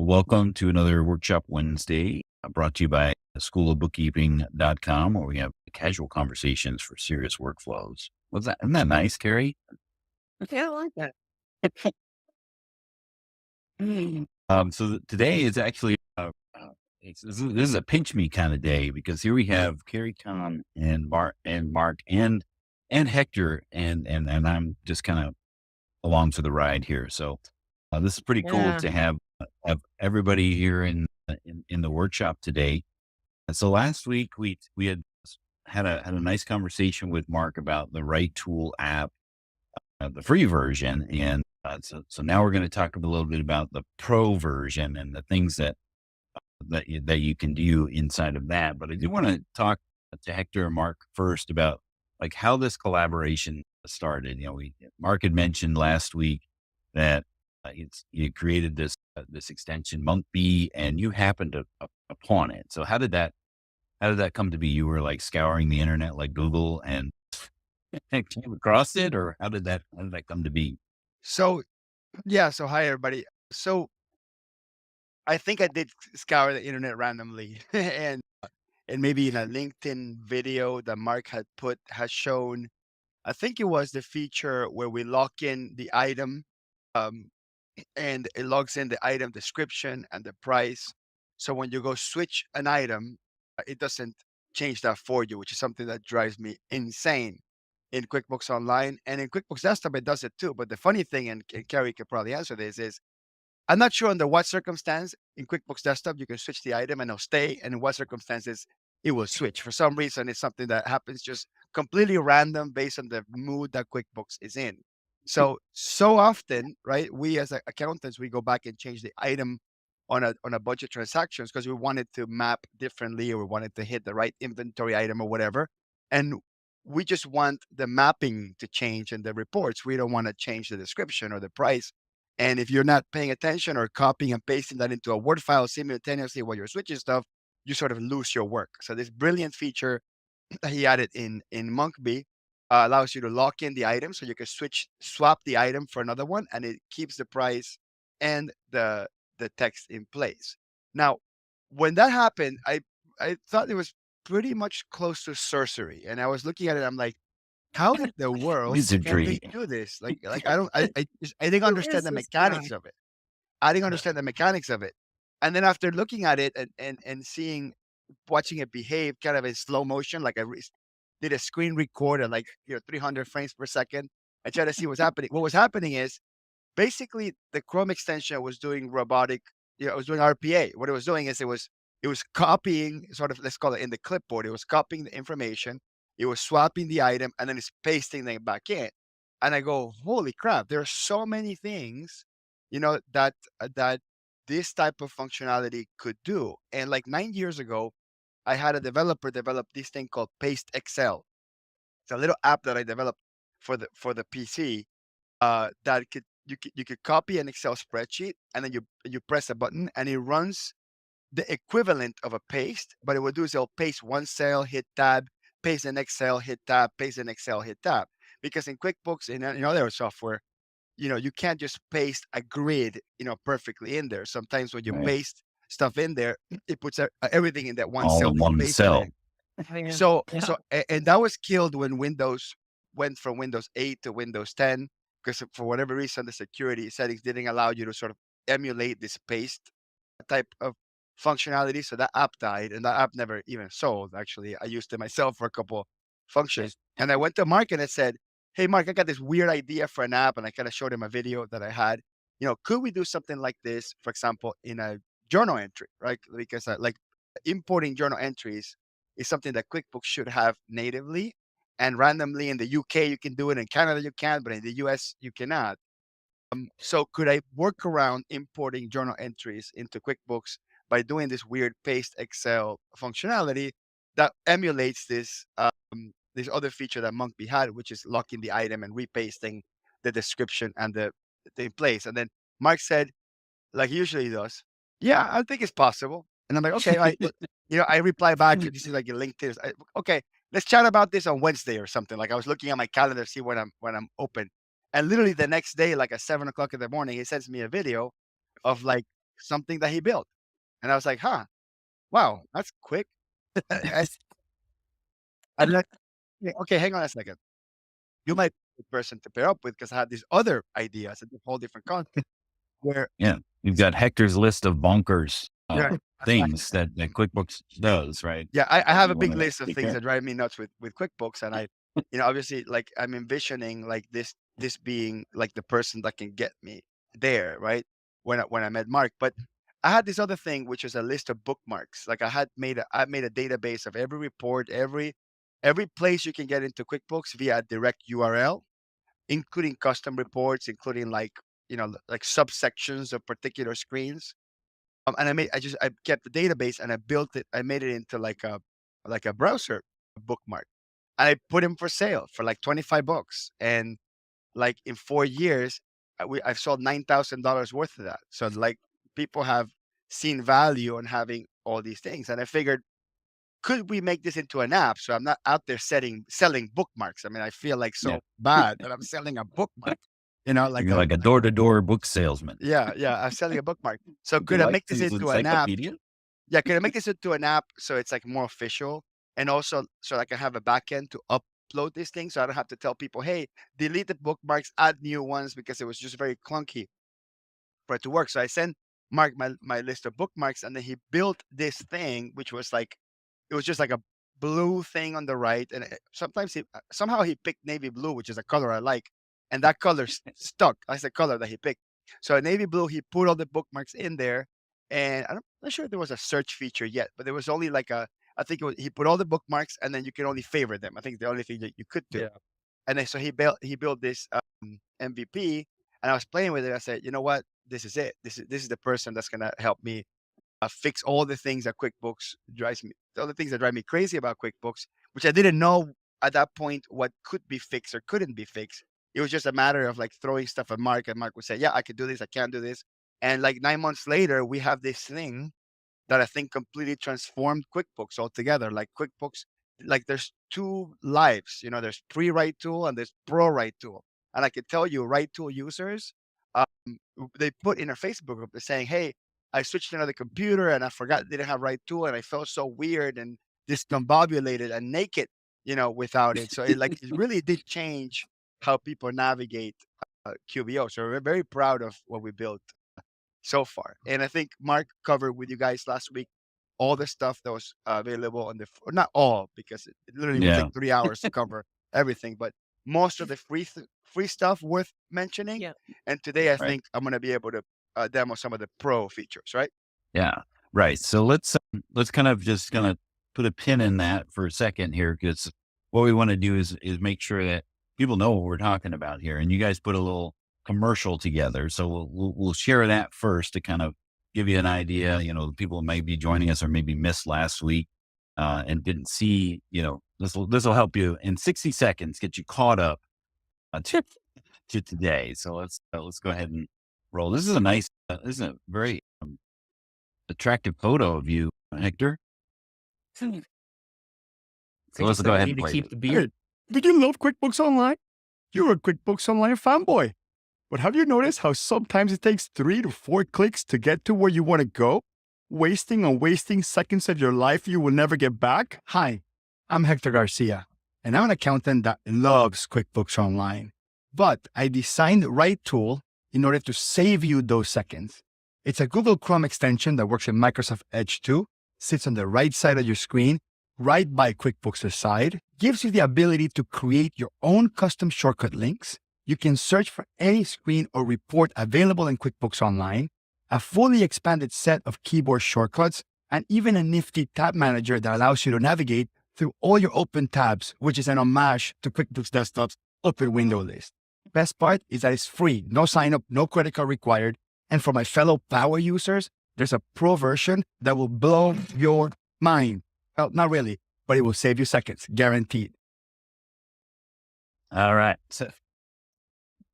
Welcome to another Workshop Wednesday brought to you by schoolofbookkeeping.com, where we have casual conversations for serious workflows. Isn't that nice, Carrie? Yeah, I like that. Today is actually, this is a pinch me kind of day because here we have Carrie, Kahn, and Mark and Hector, and I'm just kind of along for the ride here. This is pretty cool Yeah. to have everybody here in the workshop today. And so last week we had a nice conversation with Mark about the RightTool app, the free version, and so now we're going to talk a little bit about the pro version and the things that you can do inside of that. But I do want to talk to Hector and Mark first about like how this collaboration started. Mark had mentioned last week that you created this extension Monk B, and you happened to upon it. So how did that come to be? You were like scouring the internet like Google and came across it, or how did that come to be? So, so hi everybody. So I think I did scour the internet randomly and maybe in a LinkedIn video that Mark had put has shown, I think it was the feature where we lock in the item, um, and it logs in the item description and the price. So when you go switch an item, it doesn't change that for you, which is something that drives me insane in QuickBooks Online. And in QuickBooks Desktop, it does it too. But the funny thing, and Carrie could probably answer this, is I'm not sure under what circumstance in QuickBooks Desktop you can switch the item and it'll stay, and in what circumstances it will switch. For some reason, it's something that happens just completely random based on the mood that QuickBooks is in. So often, right? We as accountants, we go back and change the item on a bunch of transactions because we wanted to map differently, or we wanted to hit the right inventory item or whatever. And we just want the mapping to change in the reports. We don't want to change the description or the price. And if you're not paying attention or copying and pasting that into a Word file simultaneously while you're switching stuff, you sort of lose your work. So this brilliant feature that he added in Monkbee allows you to lock in the item, so you can swap the item for another one, and it keeps the price and the text in place. Now, when that happened, I thought it was pretty much close to sorcery, and I was looking at it. I'm like, how in the world can they Wizardry. do this? Like I don't I didn't Who understand is the this mechanics guy? of it. I didn't understand the mechanics of it. And then after looking at it and seeing, watching it behave kind of in slow motion, like did a screen record at 300 frames per second and try to see what's happening. What was happening is basically the Chrome extension was doing robotic, it was doing RPA. What it was doing is it was copying, sort of, let's call it in the clipboard. It was copying the information, it was swapping the item, and then it's pasting them back in. And I go, holy crap, there are so many things, that this type of functionality could do. And like 9 years ago, I had a developer develop this thing called Paste Excel. It's a little app that I developed for the PC, that you could copy an Excel spreadsheet, and then you press a button and it runs the equivalent of a paste. But it will do is it'll paste one cell, hit tab, paste the next cell, hit tab, paste the next cell, hit tab. Because in QuickBooks and in other software, you can't just paste a grid, perfectly in there. Sometimes when you Right. paste stuff in there, it puts everything in that one All cell in that you one pasted cell. in. Oh, yeah. So Yeah. so and that was killed when Windows went from Windows 8 to Windows 10, because for whatever reason the security settings didn't allow you to sort of emulate this paste type of functionality. So that app died, and that app never even sold. Actually, I used it myself for a couple functions, and I went to Mark and I said, "Hey, Mark, I got this weird idea for an app," and I kind of showed him a video that I had. Could we do something like this, for example, in a journal entry, right? Because like importing journal entries is something that QuickBooks should have natively, and randomly in the UK you can do it, in Canada you can, but in the US you cannot. So could I work around importing journal entries into QuickBooks by doing this weird paste Excel functionality that emulates this other feature that Monkbee had, which is locking the item and repasting the description and the in place. And then Mark said, like he usually does, "Yeah, I think it's possible." And I'm like, "Okay." I reply back. This is like a LinkedIn. Okay, let's chat about this on Wednesday or something. Like I was looking at my calendar, see when I'm open, and literally the next day, like at 7 o'clock in the morning, he sends me a video of like something that he built. And I was like, huh, wow, that's quick. And like, okay, hang on a second. You might be the person to pair up with because I had these other ideas and a whole different concept where, Yeah. You've got Hector's list of bonkers yeah, things that QuickBooks does, right? yeah, I have You a big want to list of take things care. that drive me nuts with QuickBooks, and obviously, like I'm envisioning like this being like the person that can get me there, right? When I met Mark, but I had this other thing which is a list of bookmarks. Like I made a database of every report, every place you can get into QuickBooks via a direct URL, including custom reports, including like like subsections of particular screens. And I kept the database and I built it. I made it into like a browser bookmark, and I put him for sale for like $25. And like in 4 years, I've sold $9,000 worth of that. So like people have seen value in having all these things, and I figured, could we make this into an app so I'm not out there selling bookmarks? I mean, I feel like Yeah. so bad that I'm selling a bookmark. Like You're like a door-to-door book salesman. yeah, I'm selling a bookmark. So Would you could I like make to this use into an app? encyclopedia? Yeah, can I make this into an app so it's like more official, and also so I can have a backend to upload these things so I don't have to tell people, hey, delete the bookmarks, add new ones, because it was just very clunky for it to work. So I sent Mark my list of bookmarks, and then he built this thing, which was like, it was just like a blue thing on the right. And sometimes somehow he picked navy blue, which is a color I like. And that color stuck. That's the color that he picked. So navy blue, he put all the bookmarks in there. And I'm not sure if there was a search feature yet, but there was only like I think he put all the bookmarks and then you can only favorite them. I think the only thing that you could do. Yeah. And then so he built this MVP, and I was playing with it. I said, you know what? This is it. This is the person that's gonna help me fix all the things that QuickBooks drives me, all the things that drive me crazy about QuickBooks, which I didn't know at that point what could be fixed or couldn't be fixed. It was just a matter of like throwing stuff at Mark, and Mark would say, "Yeah, I can do this. I can't do this." And like 9 months later, we have this thing that I think completely transformed QuickBooks altogether. Like QuickBooks, like there's two lives. There's pre-RightTool and there's pro-RightTool. And I can tell you, RightTool users, they put in their Facebook group, they're saying, "Hey, I switched to another computer and I forgot they didn't have RightTool, and I felt so weird and discombobulated and naked, without it." So it really did change how people navigate QBO. So we're very proud of what we built so far. And I think Mark covered with you guys last week all the stuff that was available on or not all, because it literally would Yeah. take 3 hours to cover everything, but most of the free stuff worth mentioning. Yeah. And today I Right. think I'm going to be able to demo some of the pro features, right? Yeah. Right. So let's kind of just gonna put a pin in that for a second here, because what we want to do is make sure that people know what we're talking about here. And you guys put a little commercial together, so we'll share that first to kind of give you an idea. The people who may be joining us or maybe missed last week and didn't see. This will help you in 60 seconds get you caught up to today. So let's go ahead and roll. This is a nice. This is a very attractive photo of you, Hector. So let's go ahead and to play keep it. the beard. Did you love QuickBooks Online? You're a QuickBooks Online fanboy. But have you noticed how sometimes it takes 3 to 4 clicks to get to where you want to go? Wasting seconds of your life you will never get back? Hi, I'm Hector Garcia, and I'm an accountant that loves QuickBooks Online. But I designed RightTool in order to save you those seconds. It's a Google Chrome extension that works in Microsoft Edge 2, sits on the right side of your screen, right by QuickBooks' side, gives you the ability to create your own custom shortcut links. You can search for any screen or report available in QuickBooks Online, a fully expanded set of keyboard shortcuts, and even a nifty tab manager that allows you to navigate through all your open tabs, which is an homage to QuickBooks Desktop's open window list. Best part is that it's free, no sign up, no credit card required. And for my fellow power users, there's a pro version that will blow your mind. Well, not really, but it will save you seconds, guaranteed. All right. So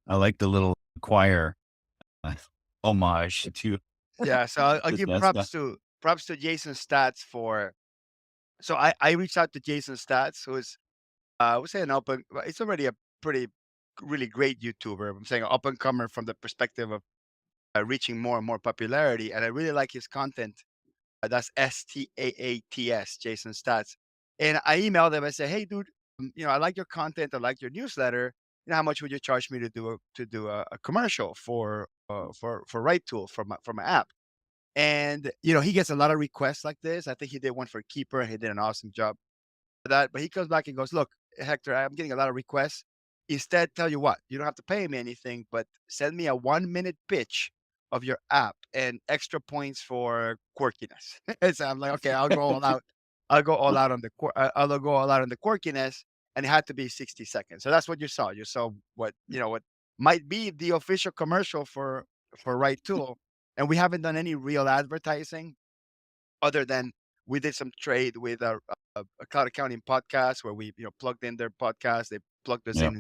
I like the little choir homage to. Yeah. So I'll Just give messed props to Jason Stats for. So I reached out to Jason Stats, who is I would say it's already a pretty really great YouTuber. I'm saying an up and comer from the perspective of reaching more and more popularity. And I really like his content. That's Staats, Jason Stats. And I emailed him. I said, "Hey, dude, I like your content. I like your newsletter. How much would you charge me to do a commercial for RightTool for my app?" And he gets a lot of requests like this. I think he did one for Keeper. He did an awesome job for that. But he comes back and goes, "Look, Hector, I'm getting a lot of requests. Instead, tell you what, you don't have to pay me anything, but send me a 1-minute pitch of your app and extra points for quirkiness." And so I'm like, okay, I'll go all out. I'll go all out on the I'll go all out on the quirkiness, and it had to be 60 seconds. So that's what you saw. You saw what might be the official commercial for Right Tool, and we haven't done any real advertising other than we did some trade with a cloud accounting podcast where we plugged in their podcast. They plugged us Yeah.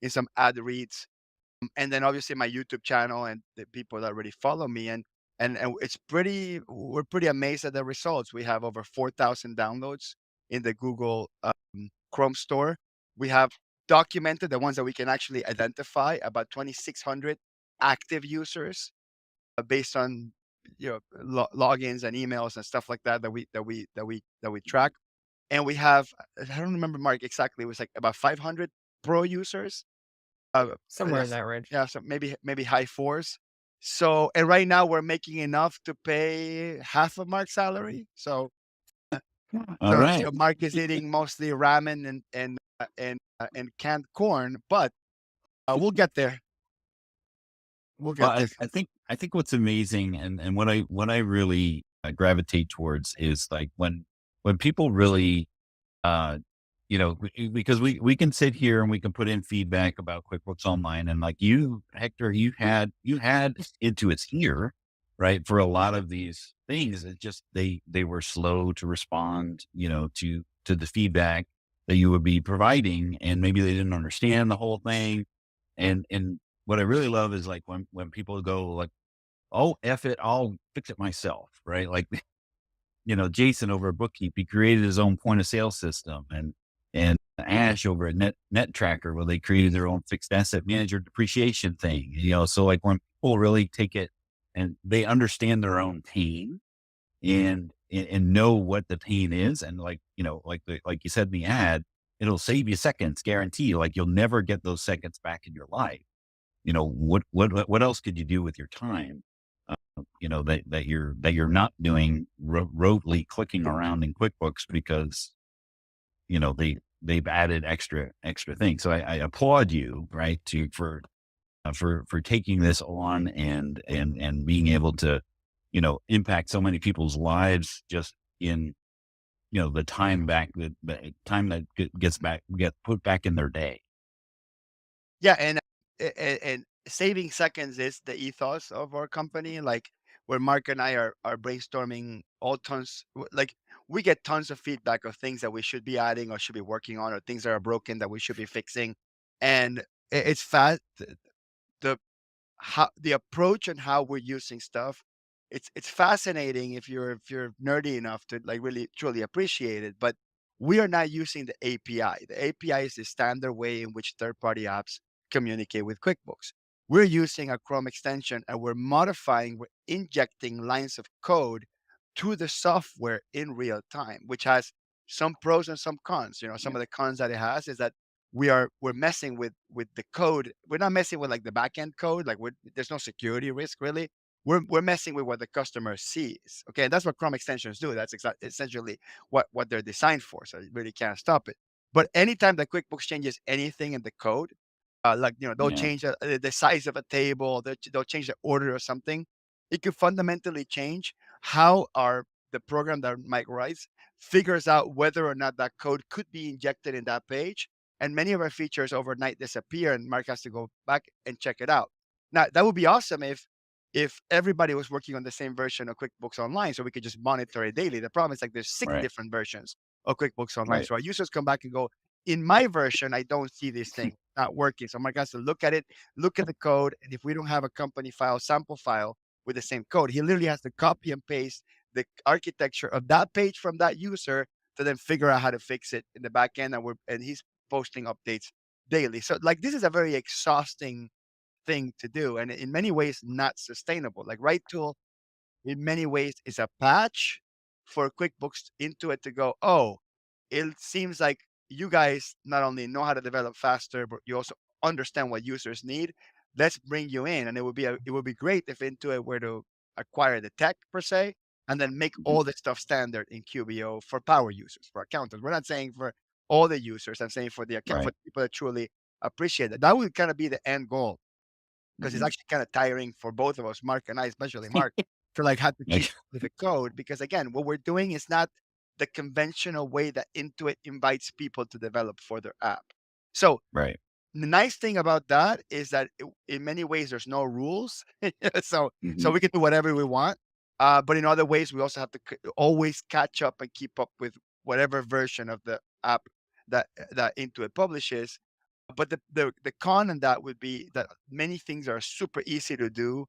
in some ad reads, and then obviously my YouTube channel and the people that already follow me, and we're pretty amazed at the results. We have over 4,000 downloads in the Google Chrome store. We have documented the ones that we can actually identify, about 2,600 active users based on logins and emails and stuff like that we track. And we have, I don't remember, Mark, exactly, it was like about 500 pro users. Somewhere in Yes. that range. Yeah, so maybe high fours. So, and right now we're making enough to pay half of Mark's salary. So All right. Mark is eating mostly ramen and canned corn, but we'll get there. We'll Well, get there. I think what's amazing and what I really gravitate towards is like when people really, because we can sit here and we can put in feedback about QuickBooks Online, and like you, Hector, you had it to its ear, right? For a lot of these things, it just, they were slow to respond, to the feedback that you would be providing. And maybe they didn't understand the whole thing. And what I really love is like when people go like, "Oh, F it, I'll fix it myself," right? Like, Jason over at Bookkeep, he created his own point of sale system, and Ash over at Net Tracker, where they created their own fixed asset manager depreciation thing. So like when people really take it and they understand their own pain and know what the pain is, and like, like you said in the ad, it'll save you seconds, guarantee. Like you'll never get those seconds back in your life. What else could you do with your time? That you're not doing rotely clicking around in QuickBooks because, they've added extra things. So I applaud you, right, for taking this on and being able to, impact so many people's lives just in, the time that gets put back in their day. Yeah, and saving seconds is the ethos of our company. Like where Mark and I are brainstorming all like we get tons of feedback of things that we should be adding or should be working on, or things that are broken that we should be fixing. And it's fast the the approach and how we're using stuff. It's fascinating if you're nerdy enough to like really truly appreciate it. But we are not using the API. The API is the standard way in which third-party apps communicate with QuickBooks. We're using a Chrome extension, and we're injecting lines of code to the software in real time, which has some pros and some cons. Some of the cons that it has is that we're messing with the code. We're not messing with like the backend code. Like there's no security risk really. We're messing with what the customer sees. Okay, and that's what Chrome extensions do. That's essentially what they're designed for. So you really can't stop it. But anytime that QuickBooks changes anything in the code, like they'll Yeah. change the size of a table, they'll change the order or something, it could fundamentally change how the program that Mike writes figures out whether or not that code could be injected in that page. And many of our features overnight disappear, and Mark has to go back and check it out. Now that would be awesome if everybody was working on the same version of QuickBooks Online, so we could just monitor it daily. The problem is like there's 6 Right. different versions of QuickBooks Online. Right. So our users come back and go, in my version, I don't see this thing not working. So Mark has to look at it, look at the code, and if we don't have a company file, sample file with the same code, he literally has to copy and paste the architecture of that page from that user to then figure out how to fix it in the back end. And he's posting updates daily. So like this is a very exhausting thing to do, and in many ways not sustainable. Like RightTool, in many ways, is a patch for QuickBooks into it to go, oh, it seems like you guys not only know how to develop faster, but you also understand what users need. Let's bring you in. And it would be great if Intuit were to acquire the tech per se, and then make Mhm. all the stuff standard in QBO for power users, for accountants. We're not saying for all the users. I'm saying for for Right. the people that truly appreciate it. That would kind of be the end goal, because it's Mhm. actually kind of tiring for both of us, Mark and I, especially Mark, to like have to keep Like, with the code, because again, what we're doing is not the conventional way that Intuit invites people to develop for their app. So right. the nice thing about that is that in many ways there's no rules, so Mhm. we can do whatever we want. But in other ways, we also have to always catch up and keep up with whatever version of the app that Intuit publishes. But the con on that would be that many things are super easy to do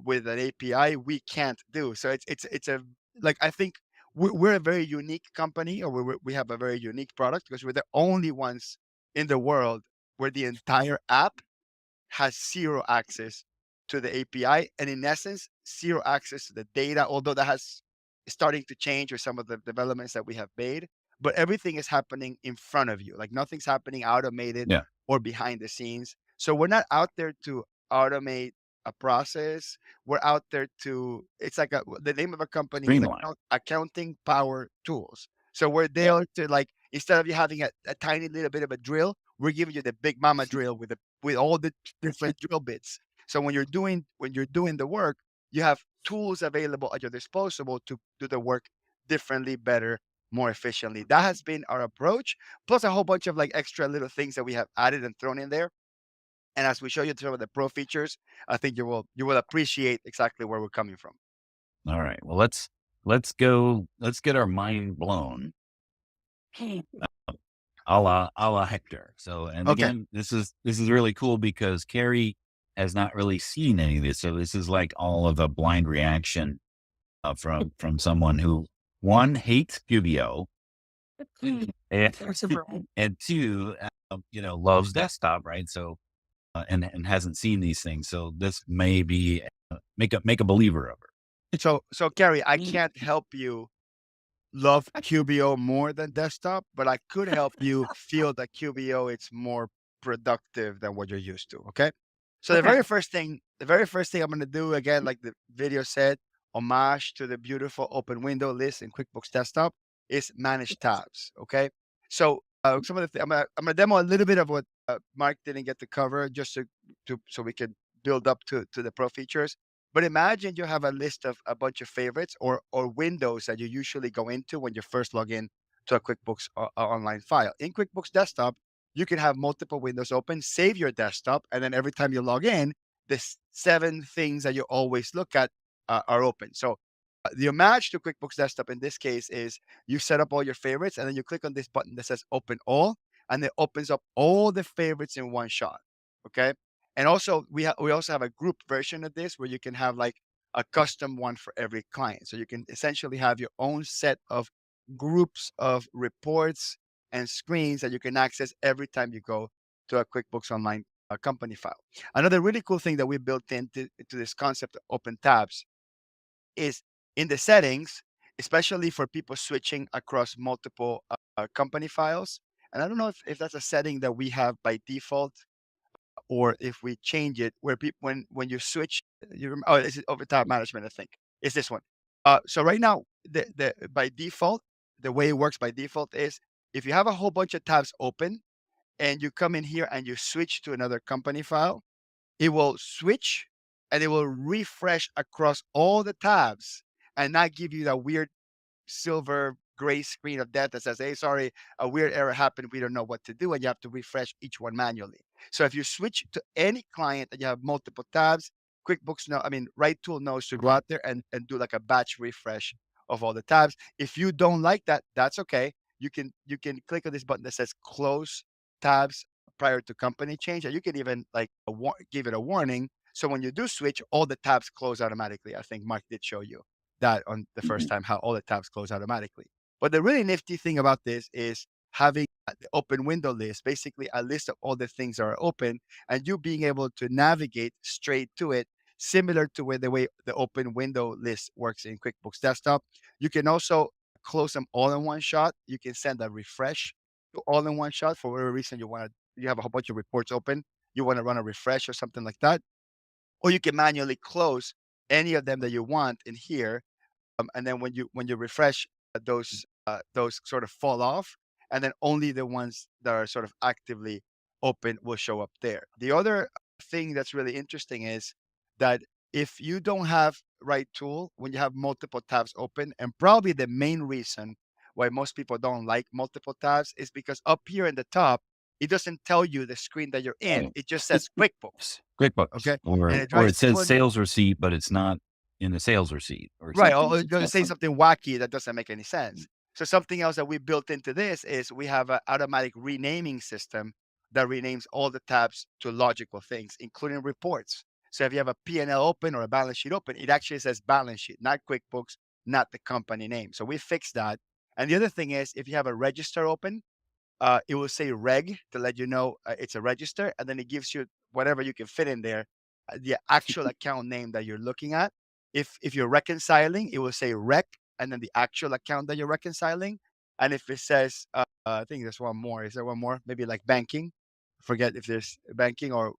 with an API we can't do. So it's a like I think we're a very unique company, or we have a very unique product, because we're the only ones in the world where the entire app has zero access to the API, and in essence, zero access to the data, although that has starting to change with some of the developments that we have made. But everything is happening in front of you. Like nothing's happening automated Yeah. or behind the scenes. So we're not out there to automate a process. We're out there to, it's like the name of a company is Streamline. Accounting Power Tools. So we're Yeah. there to like, instead of you having a tiny little bit of a drill, we're giving you the big mama drill with all the different drill bits. So when you're doing the work, you have tools available at your disposal to do the work differently, better, more efficiently. That has been our approach, plus a whole bunch of like extra little things that we have added and thrown in there. And as we show you some of the pro features, I think you will appreciate exactly where we're coming from. All right. Well, let's go. Let's get our mind blown, a la Hector. So, and Okay. again, this is really cool because Carrie has not really seen any of this. So this is like all of a blind reaction from someone who, one, hates QBO, and, and two, loves desktop, right? So and hasn't seen these things. So this may be make a believer of her. So Carrie, I can't help you love QBO more than desktop, but I could help you feel that QBO it's more productive than what you're used to. Okay. So the very first thing I'm gonna do, again, like the video said, homage to the beautiful open window list in QuickBooks Desktop, is manage tabs. Okay. So some of the I'm gonna demo a little bit of what Mark didn't get to cover, just so we can build up to the pro features. But imagine you have a list of a bunch of favorites or windows that you usually go into when you first log in to a QuickBooks Online file. In QuickBooks Desktop, you can have multiple windows open, save your desktop, and then every time you log in, the 7 things that you always look at are open. So the homage to QuickBooks Desktop in this case is you set up all your favorites, and then you click on this button that says Open All, and it opens up all the favorites in one shot. Okay. And also we also have a group version of this where you can have like a custom one for every client. So you can essentially have your own set of groups of reports and screens that you can access every time you go to a QuickBooks Online company file. Another really cool thing that we built into this concept of open tabs is in the settings, especially for people switching across multiple company files. And I don't know if that's a setting that we have by default, or if we change it where people when you switch, oh, this is over tab management, I think. It's this one. So right now, the by default, the way it works by default is if you have a whole bunch of tabs open and you come in here and you switch to another company file, it will switch and it will refresh across all the tabs and not give you that weird silver gray screen of death that says, "Hey, sorry, a weird error happened. We don't know what to do," and you have to refresh each one manually. So if you switch to any client and you have multiple tabs, RightTool knows to go out there and do like a batch refresh of all the tabs. If you don't like that, that's okay. You can click on this button that says Close Tabs prior to company change, and you can even like give it a warning. So when you do switch, all the tabs close automatically. I think Mark did show you that on the first Mhm. time, how all the tabs close automatically. But the really nifty thing about this is having the open window list, basically a list of all the things that are open, and you being able to navigate straight to it, similar to the way the open window list works in QuickBooks Desktop. You can also close them all in one shot. You can send a refresh to all in one shot for whatever reason you have a whole bunch of reports open, you want to run a refresh or something like that. Or you can manually close any of them that you want in here, and then when you refresh, those sort of fall off, and then only the ones that are sort of actively open will show up there. The other thing that's really interesting is that if you don't have right tool when you have multiple tabs open, and probably the main reason why most people don't like multiple tabs is because up here in the top, it doesn't tell you the screen that you're in. Oh, It just says QuickBooks. QuickBooks, Okay. And it or tries it says pulling you. sales receipt, but it's not in the sales receipt or Right, something. or it's gonna say something wacky that doesn't make any sense. So something else that we built into this is we have an automatic renaming system that renames all the tabs to logical things, including reports. So if you have a P&L open or a balance sheet open, it actually says balance sheet, not QuickBooks, not the company name. So we fixed that. And the other thing is if you have a register open, it will say reg to let you know it's a register, and then it gives you whatever you can fit in there, the actual account name that you're looking at. If you're reconciling, it will say rec and then the actual account that you're reconciling. And if it says, I think there's one more. Is there one more? Maybe like banking. Forget if there's banking or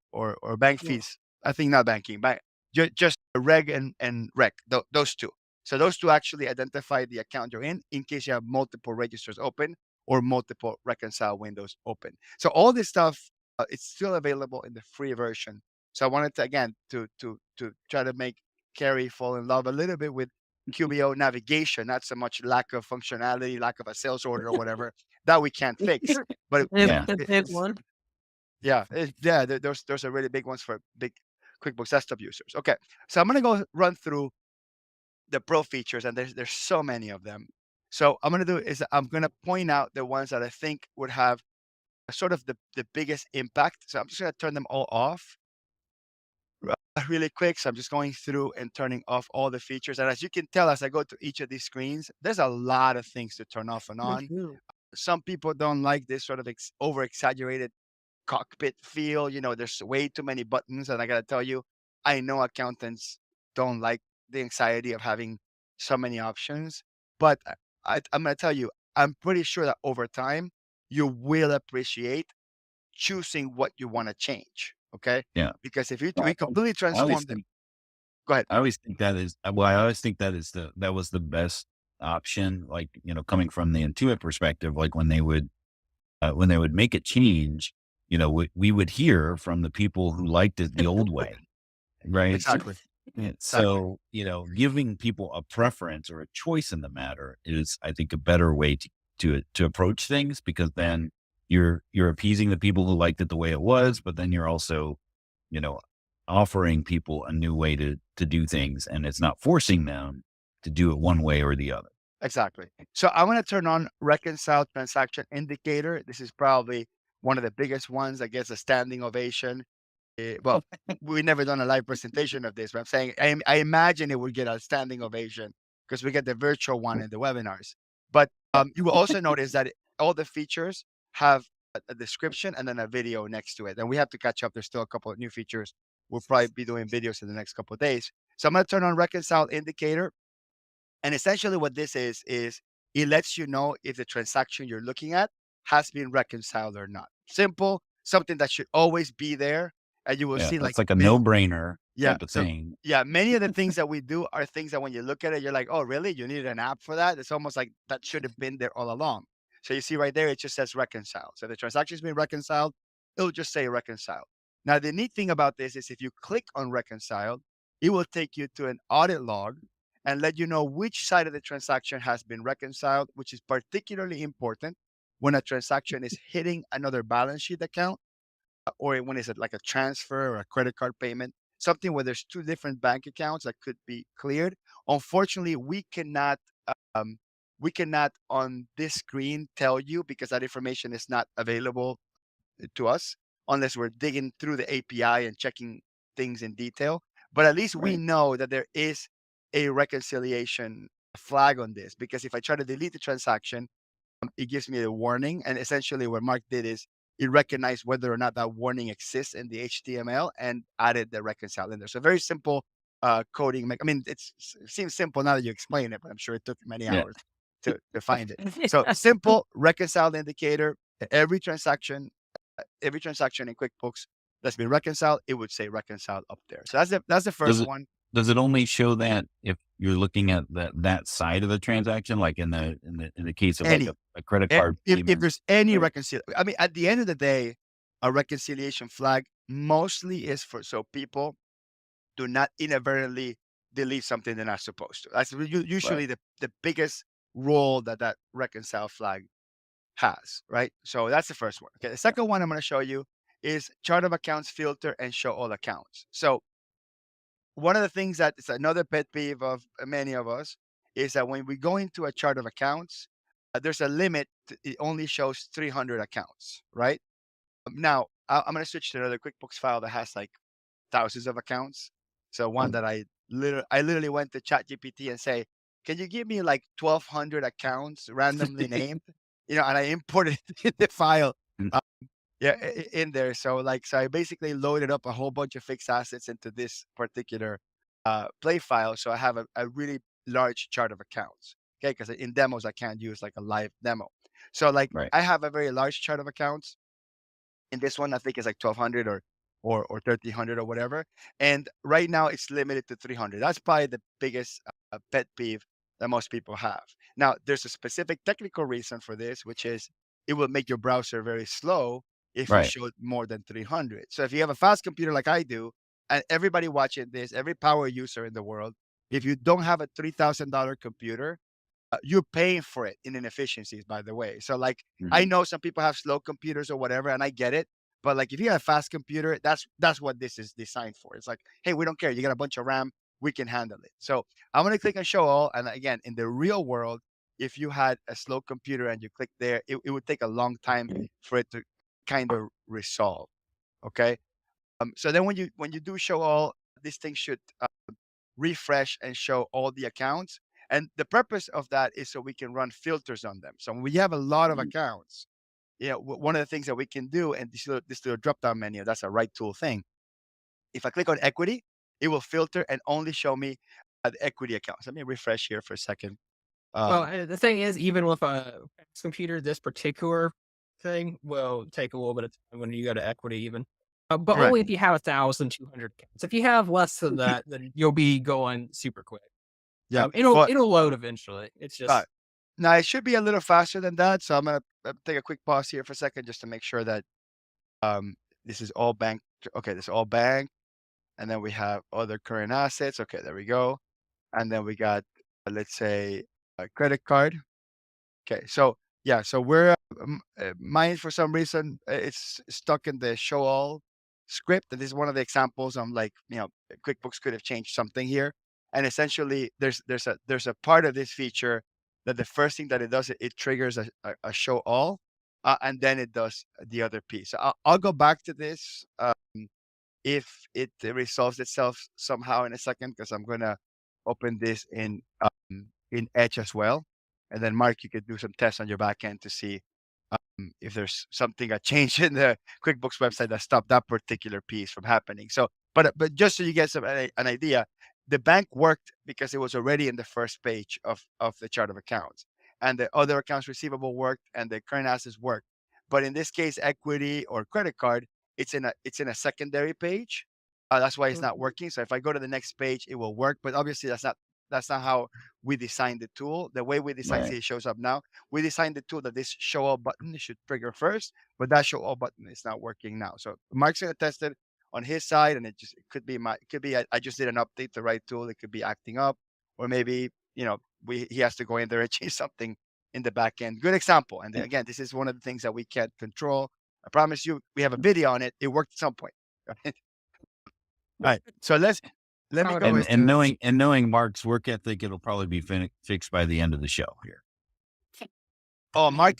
bank Yeah. fees. I think not banking, but just reg and rec. Those two. So those two actually identify the account you're in case you have multiple registers open or multiple reconcile windows open. So all this stuff, it's still available in the free version. So I wanted to again to try to make Carrie fall in love a little bit with QBO navigation, not so much lack of functionality, lack of a sales order or whatever that we can't fix. But Yeah. The big one. yeah, those are really big ones for big QuickBooks Desktop users. Okay, so I'm gonna go run through the pro features, and there's so many of them. So I'm gonna do is I'm gonna point out the ones that I think would have sort of the biggest impact. So I'm just gonna turn them all off really quick. So I'm just going through and turning off all the features. And as you can tell, as I go to each of these screens, there's a lot of things to turn off and Me on. too. Some people don't like this sort of over exaggerated cockpit feel. There's way too many buttons. And I got to tell you, I know accountants don't like the anxiety of having so many options. But I'm going to tell you, I'm pretty sure that over time, you will appreciate choosing what you want to change. Okay. Yeah. Because if we Well, completely I always transform them, think go ahead. I always think that is well, I always think that was the best option. Like, coming from the Intuit perspective, like when they would make a change, we would hear from the people who liked it the old way, right? Exactly. Yeah, Exactly. so, giving people a preference or a choice in the matter is, I think, a better way to approach things, because then you're appeasing the people who liked it the way it was, but then you're also, you know, offering people a new way to do things, and it's not forcing them to do it one way or the other. Exactly. So I'm going to turn on reconcile transaction indicator. This is probably one of the biggest ones that gets a standing ovation. Well, we never done a live presentation of this, but I'm saying I imagine it would get a standing ovation because we get the virtual one in the webinars. But you will also notice that all the features have a description and then a video next to it. And we have to catch up. There's still a couple of new features. We'll probably be doing videos in the next couple of days. So I'm going to turn on reconcile indicator. And essentially what this is it lets you know if the transaction you're looking at has been reconciled or not. Simple, something that should always be there. And you will Yeah, see that's like like a many, no-brainer yeah. type of So thing. yeah, many of the things that we do are things that when you look at it, you're like, oh, really? You needed an app for that? It's almost like that should have been there all along. So you see right there, it just says reconcile. So the transaction's been reconciled, it'll just say reconciled. Now, the neat thing about this is if you click on reconciled, it will take you to an audit log and let you know which side of the transaction has been reconciled, which is particularly important when a transaction is hitting another balance sheet account, or when it's like a transfer or a credit card payment, something where there's two different bank accounts that could be cleared. Unfortunately, um, we cannot on this screen tell you because that information is not available to us unless we're digging through the API and checking things in detail. But at least we Right. know that there is a reconciliation flag on this, because if I try to delete the transaction, it gives me a warning. And essentially what Mark did is it recognized whether or not that warning exists in the HTML and added the reconcile in there. So very simple coding. I mean, it seems simple now that you explain it, but I'm sure it took many Yeah. hours to find it. So simple reconcile indicator. Every transaction in QuickBooks that's been reconciled, it would say reconciled up there. So that's the first one. Does it only show that if you're looking at that side of the transaction, like in the case of like Any a credit card if payment? there's any Right. reconciliation, I mean, at the end of the day, a reconciliation flag mostly is for so people do not inadvertently delete something they're not supposed to. That's usually Right. the biggest role that reconcile flag has, right? So that's the first one. Okay, the second one I'm going to show you is chart of accounts filter and show all accounts. So one of the things that is another pet peeve of many of us is that when we go into a chart of accounts, there's a limit. It only shows 300 accounts, right? Now, I'm going to switch to another QuickBooks file that has like thousands of accounts. So one that I literally went to ChatGPT and say, can you give me like 1,200 accounts randomly named? And I imported in the file. Mm. Yeah, in there. So I basically loaded up a whole bunch of fixed assets into this particular play file. So I have a really large chart of accounts. Okay, because in demos I can't use like a live demo. So Right. I have a very large chart of accounts. In this one, I think it's like 1,200 or 1,300 or whatever. And right now it's limited to 300. That's probably the biggest pet peeve that most people have. Now, there's a specific technical reason for this, which is it will make your browser very slow if you Right. show more than 300. So if you have a fast computer like I do, and everybody watching this, every power user in the world, if you don't have a $3,000 computer, you're paying for it in inefficiencies, by the way. So I Mhm. know some people have slow computers or whatever, and I get it. But if you got a fast computer, that's what this is designed for. It's like, hey, we don't care. You got a bunch of RAM, we can handle it. So I'm gonna click on show all. And again, in the real world, if you had a slow computer and you click there, it would take a long time for it to kind of resolve. Okay. So then when you do show all, this thing should refresh and show all the accounts. And the purpose of that is so we can run filters on them. So when we have a lot of Mhm. accounts, one of the things that we can do, and this little drop down menu, that's a right tool thing. If I click on equity, it will filter and only show me the equity accounts. Let me refresh here for a second. Well, Um, the thing is, even with a fax computer, this particular thing will take a little bit of time when you go to equity, even. But right. only if you have 1,200 accounts. If you have less than that, then you'll be going super quick. Yeah. It'll But it'll load eventually. It's uh, just now it should be a little faster than that. So I'm gonna take a quick pause here for a second just to make sure that um, this is all bank. Okay, this is all bank. And then we have other current assets. Okay, there we go. And then we got, let's say, a credit card. Okay, so yeah, so mine for some reason it's stuck in the show all script. And this is one of the examples. I'm like, QuickBooks could have changed something here. And essentially, there's a part of this feature that the first thing that it does, it triggers a show all, and then it does the other piece. So I'll go back to this if it resolves itself somehow in a second, because I'm gonna open this in Edge as well. And then Mark, you could do some tests on your back end to see if there's something that changed in the QuickBooks website that stopped that particular piece from happening. So, but just so you get an idea, the bank worked because it was already in the first page of the chart of accounts, and the other accounts receivable worked, and the current assets worked. But in this case, equity or credit card, it's in a secondary page. That's why it's not working. So if I go to the next page, it will work. But obviously, that's not how we designed the tool. The way we designed, Right. see, it shows up now. We designed the tool that this show all button should trigger first, but that show all button is not working now. So Mark's gonna test it on his side, and it could be I just did an update to right tool. It could be acting up, or maybe he has to go in there and change something in the back end. Good example. And again, this is one of the things that we can't control. I promise you, we have a video on it. It worked at some point. Right? All right. So let me how it go always And into. goes. knowing Mark's work ethic, it'll probably be fixed by the end of the show here. Oh, Mark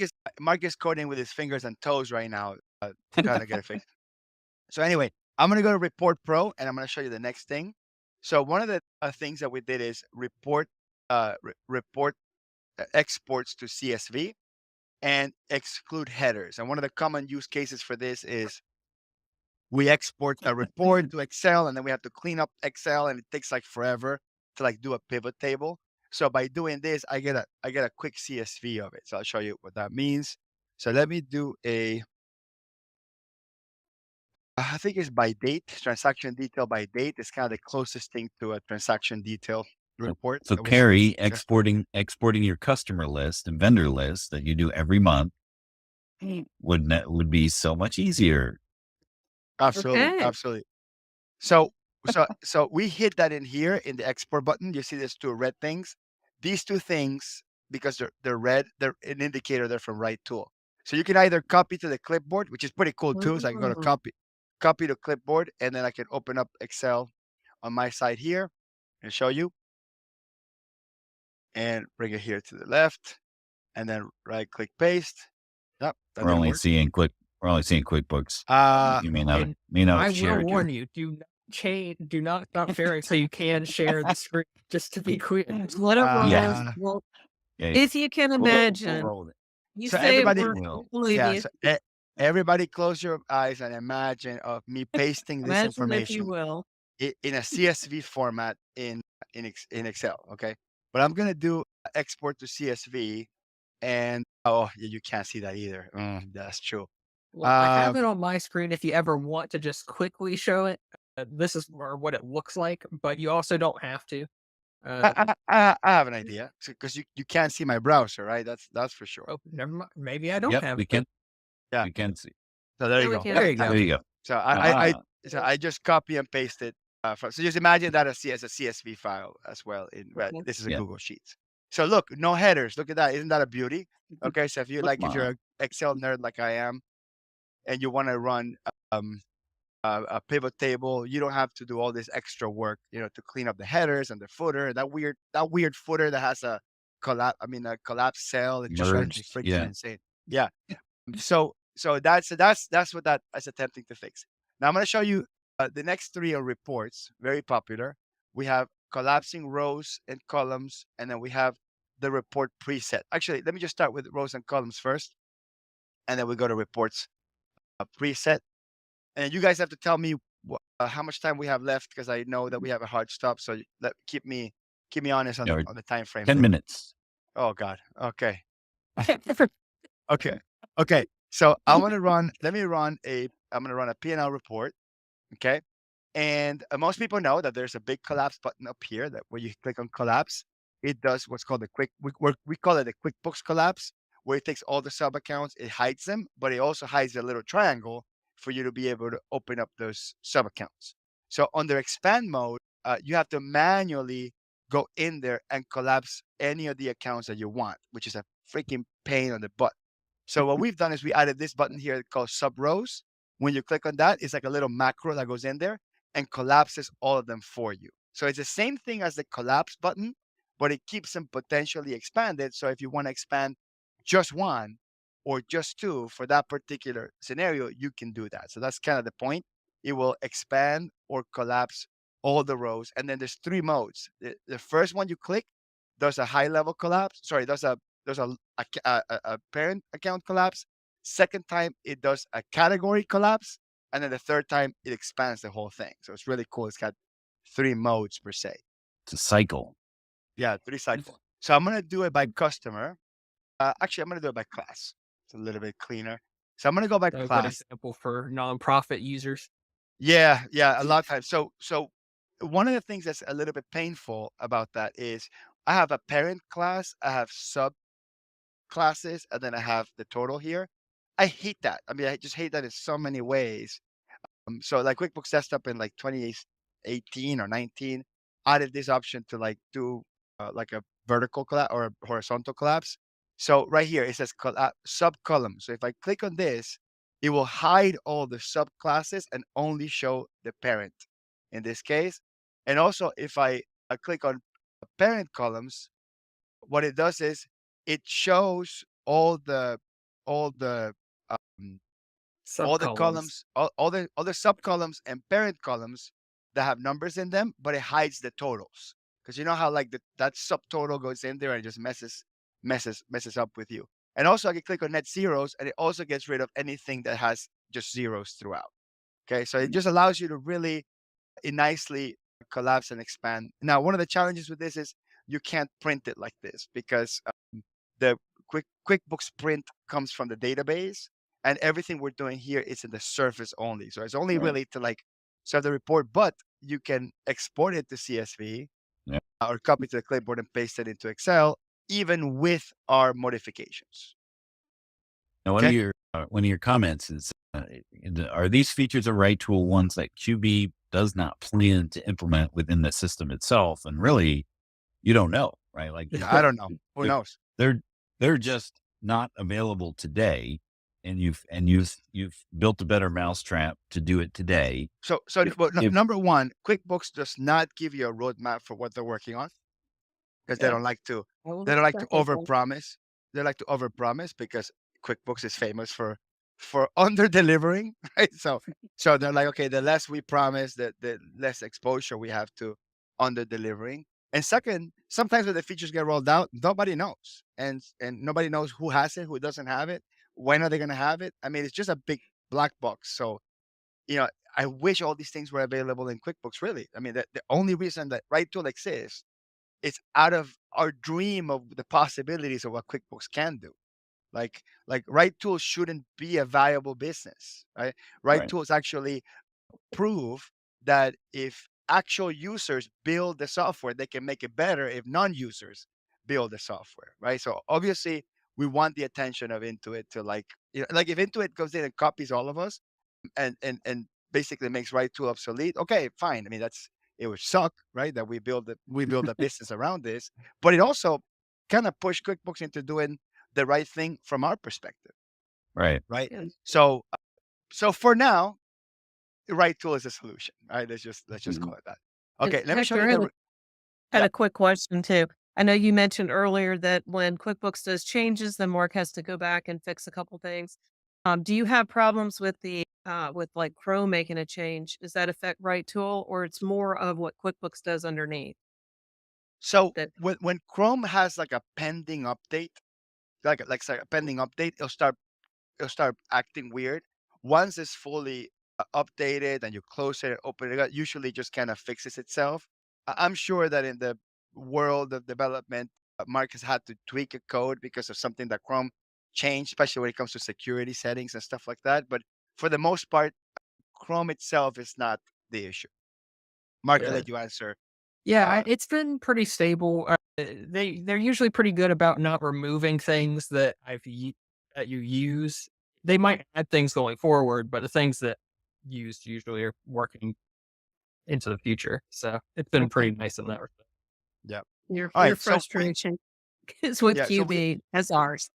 is coding with his fingers and toes right now, trying to get it fixed. So anyway, I'm gonna go to Report Pro, and I'm gonna show you the next thing. So one of the things that we did is report exports to CSV. and exclude headers. And one of the common use cases for this is we export a report to Excel, and then we have to clean up Excel, and it takes like forever to like do a pivot table. So by doing this, I get a quick CSV of it. So I'll show you what that means. So let me do I think it's by date, transaction detail by date is kind of the closest thing to a transaction detail report. So that we have. Carrie, exporting your customer list and vendor list that you do every month would be so much easier. Absolutely, Okay. absolutely. So we hit that in here in the export button. You see there's two red things. These two things, because they're red, they're an indicator they're from RightTool. So you can either copy to the clipboard, which is pretty cool too. So I can go to copy to clipboard, and then I can open up Excel on my side here and show you, and bring it here to the left, and then right click paste. Yep, that We're didn't only work. seeing QuickBooks. You may not And have I will shared warn you, do not stop sharing so you can share the screen, just to be clear. What a roll. Yeah. Well, Yeah, if you can we'll imagine, roll it. you So say everybody- we're Well, believe Yeah, you. so everybody close your eyes and imagine of me pasting this Imagine if you information will. in a CSV format in Excel, okay? But I'm gonna do export to CSV, and oh, you can't see that either. That's true. Well, I have it on my screen if you ever want to just quickly show it. This is what it looks like, but you also don't have to. I have an idea, because you can't see my browser, right? That's for sure. Oh, never mind. Maybe I don't yep, have we it. can. Yeah. We can see. So there Yeah, you we go. can. There you go. There you go. So Ah. I just copy and paste it. So just imagine that as a CSV file as well. Okay. This is a Yeah. Google Sheets. So look, no headers. Look at that. Isn't that a beauty? Okay. So if Come you're on. an Excel nerd like I am, and you want to run a pivot table, you don't have to do all this extra work, to clean up the headers and the footer. That weird footer that has a collapsed cell. It just drives me Merged, freaking yeah. insane. Yeah. So that's what that is attempting to fix. Now I'm going to show you the next three are reports, very popular. We have collapsing rows and columns, and then we have the report preset. Actually, let me just start with rows and columns first, and then we go to reports preset. And you guys have to tell me how much time we have left, because I know that we have a hard stop. So keep me honest on Yeah, the time frame. 10 minutes. Oh God. Okay. Okay. So I'm gonna run. I'm gonna run a P&L report. Okay. And most people know that there's a big collapse button up here that where you click on collapse, it does what's called we call it a QuickBooks collapse, where it takes all the sub accounts, it hides them, but it also hides a little triangle for you to be able to open up those sub accounts. So under expand mode, you have to manually go in there and collapse any of the accounts that you want, which is a freaking pain on the butt. So what we've done is we added this button here called sub rows. When you click on that, it's like a little macro that goes in there and collapses all of them for you. So it's the same thing as the collapse button, but it keeps them potentially expanded. So if you want to expand just one or just two for that particular scenario, you can do that. So that's kind of the point. It will expand or collapse all the rows. And then there's three modes. The first one you click does a high level collapse. Sorry, there's a parent account collapse. Second time it does a category collapse. And then the third time it expands the whole thing. So it's really cool. It's got three modes per se. It's a cycle. Yeah, three cycles. So I'm going to do it by customer. Actually, I'm going to do it by class. It's a little bit cleaner. So I'm going to go by A good class. example for nonprofit users. Yeah, a lot of times. So one of the things that's a little bit painful about that is I have a parent class, I have sub classes, and then I have the total here. I hate that. I mean, I just hate that in so many ways. So like QuickBooks Desktop in like 2018 or 19 added this option to like do like a vertical collapse or a horizontal collapse. So right here it says sub column. So if I click on this, it will hide all the subclasses and only show the parent in this case. And also if I click on parent columns, what it does is it shows all the columns, all the sub columns and parent columns that have numbers in them, but it hides the totals. Because you know how like that subtotal goes in there and it just messes up with you. And also I can click on net zeros, and it also gets rid of anything that has just zeros throughout. Okay, so it just allows you to really nicely collapse and expand. Now, one of the challenges with this is you can't print it like this because the QuickBooks print comes from the database, and everything we're doing here is in the surface only. So it's only Right. really to like serve the report, but you can export it to CSV Yeah. or copy to the clipboard and paste it into Excel, even with our modifications. Now, Okay. one of your comments is, are these features of RightTool ones that QB does not plan to implement within the system itself? And really, you don't know, right? Like, I don't know. Who they're- knows? they're just not available today, and you've built a better mousetrap to do it today. So number one, QuickBooks does not give you a roadmap for what they're working on because they Yeah. don't like to Well, they don't like to that's okay. overpromise. They like to overpromise because QuickBooks is famous for under delivering, right? So they're like, okay, the less we promise, the less exposure we have to under delivering. And second, sometimes when the features get rolled out, nobody knows, and nobody knows who has it, who doesn't have it, when are they going to have it. I mean, it's just a big black box. So I wish all these things were available in QuickBooks. Really, I mean, the only reason that RightTool exists, it's out of our dream of the possibilities of what QuickBooks can do. Like RightTool shouldn't be a viable business, right? Right. RightTools actually prove that if actual users build the software, they can make it better if non-users build the software, right? So obviously we want the attention of Intuit to like if Intuit goes in and copies all of us and basically makes RightTool obsolete, okay, fine. I mean, it would suck, right? That we build a business around this, but it also kind of pushed QuickBooks into doing the right thing from our perspective, Right. right? Yeah. So for now, RightTool is a solution, right? Let's just call it that. Okay, And let me show Hector, you I the. had Yeah. a quick question too. I know you mentioned earlier that when QuickBooks does changes, then Mark has to go back and fix a couple things. Do you have problems with with like Chrome making a change? Does that affect RightTool, or it's more of what QuickBooks does underneath? So That when Chrome has like a pending update, like say a pending update, it'll start acting weird. Once it's fully updated and you close it and open it up, usually just kind of fixes itself. I'm sure that in the world of development, Mark has had to tweak a code because of something that Chrome changed, especially when it comes to security settings and stuff like that. But for the most part, Chrome itself is not the issue. Mark, I'll Yeah. let you answer. Yeah, it's been pretty stable. They're usually pretty good about not removing things that that you use. They might add things going forward, but the things that used usually are working into the future. So it's been pretty nice in that respect. Yeah. your All your right. So frustration is with yeah. So we QB as ours.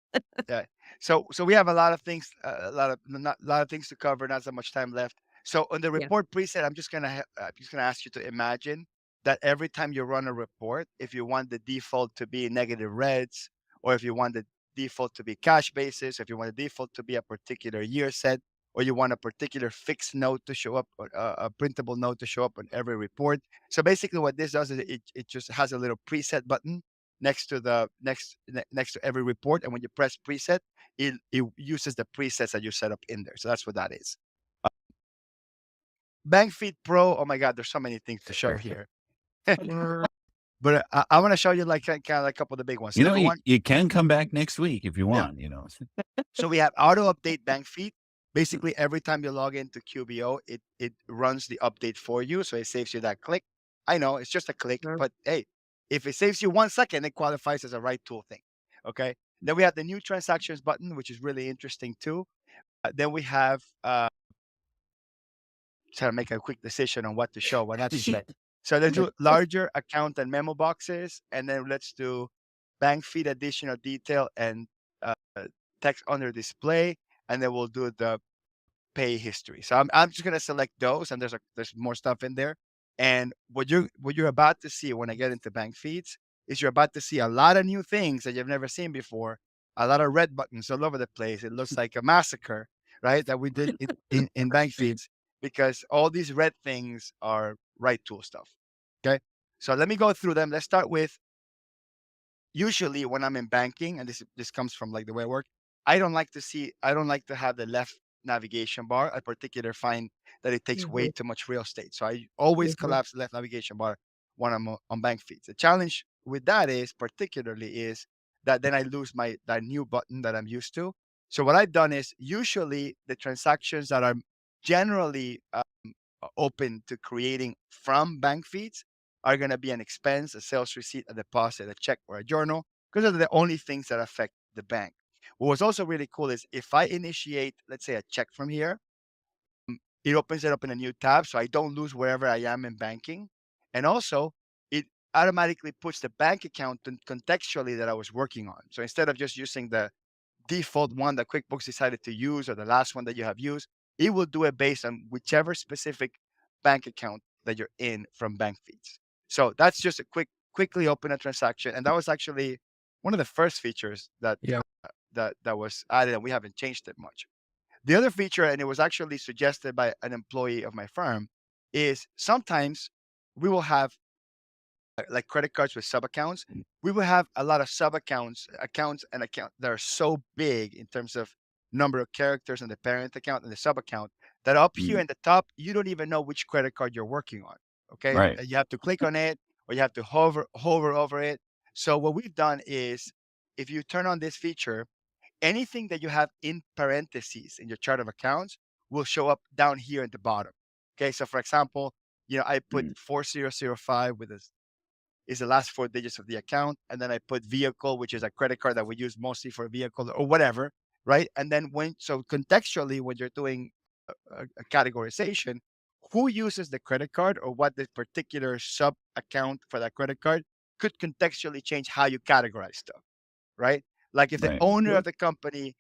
Yeah. So we have a lot of things, a lot of things to cover. Not so much time left. So on the Yeah. report preset, I'm just gonna ask you to imagine that every time you run a report, if you want the default to be negative reds, or if you want the default to be cash basis, if you want the default to be a particular year set, or you want a particular fixed note to show up, or a printable note to show up on every report. So basically, what this does is it just has a little preset button next to next to every report, and when you press preset, it uses the presets that you set up in there. So that's what that is. BankFeed Pro, oh my god, there's so many things to show here. But I want to show you like kind of like a couple of the big ones. So You know, number you, one, you can come back next week if you Yeah. want, so we have auto update BankFeed. Basically, every time you log into QBO, it runs the update for you, so it saves you that click. I know it's just a click, Sure. but hey, if it saves you 1 second, it qualifies as a right tool thing. Okay. Then we have the new transactions button, which is really interesting too. Then we have try to make a quick decision on what to show, what not to show. So let's do larger account and memo boxes, and then let's do bank feed additional detail and text under display, and then we'll do the pay history. So I'm just gonna select those, and there's more stuff in there. And what you're about to see when I get into bank feeds is you're about to see a lot of new things that you've never seen before. A lot of red buttons all over the place. It looks like a massacre, right? That we did in bank feeds because all these red things are right tool stuff. Okay, so let me go through them. Let's start with usually when I'm in banking, and this comes from like the way I work, I don't like to have the left navigation bar. I particularly find that it takes way too much real estate. So I always collapse the left navigation bar when I'm on bank feeds. The challenge with that is that then I lose that new button that I'm used to. So what I've done is usually the transactions that are generally open to creating from bank feeds are going to be an expense, a sales receipt, a deposit, a check, or a journal, because those are the only things that affect the bank. What was also really cool is if I initiate, let's say, a check from here, it opens it up in a new tab, so I don't lose wherever I am in banking. And also, it automatically puts the bank account contextually that I was working on. So instead of just using the default one that QuickBooks decided to use or the last one that you have used, it will do it based on whichever specific bank account that you're in from bank feeds. So that's just a quickly open a transaction. And that was actually one of the first features that Yeah. that was added, and we haven't changed it much. The other feature, and it was actually suggested by an employee of my firm, is sometimes we will have like credit cards with sub accounts. We will have a lot of sub accounts that are so big in terms of number of characters in the parent account and the sub account that up here in the top, you don't even know which credit card you're working on. Okay. Right. You have to click on it or you have to hover over it. So what we've done is if you turn on this feature, anything that you have in parentheses in your chart of accounts will show up down here at the bottom. Okay. So for example, I put 4005 with this is the last 4 digits of the account. And then I put vehicle, which is a credit card that we use mostly for vehicle or whatever. Right. And then contextually, when you're doing a categorization, who uses the credit card or what the particular sub account for that credit card could contextually change how you categorize stuff. Right. Like if the Right. owner of the company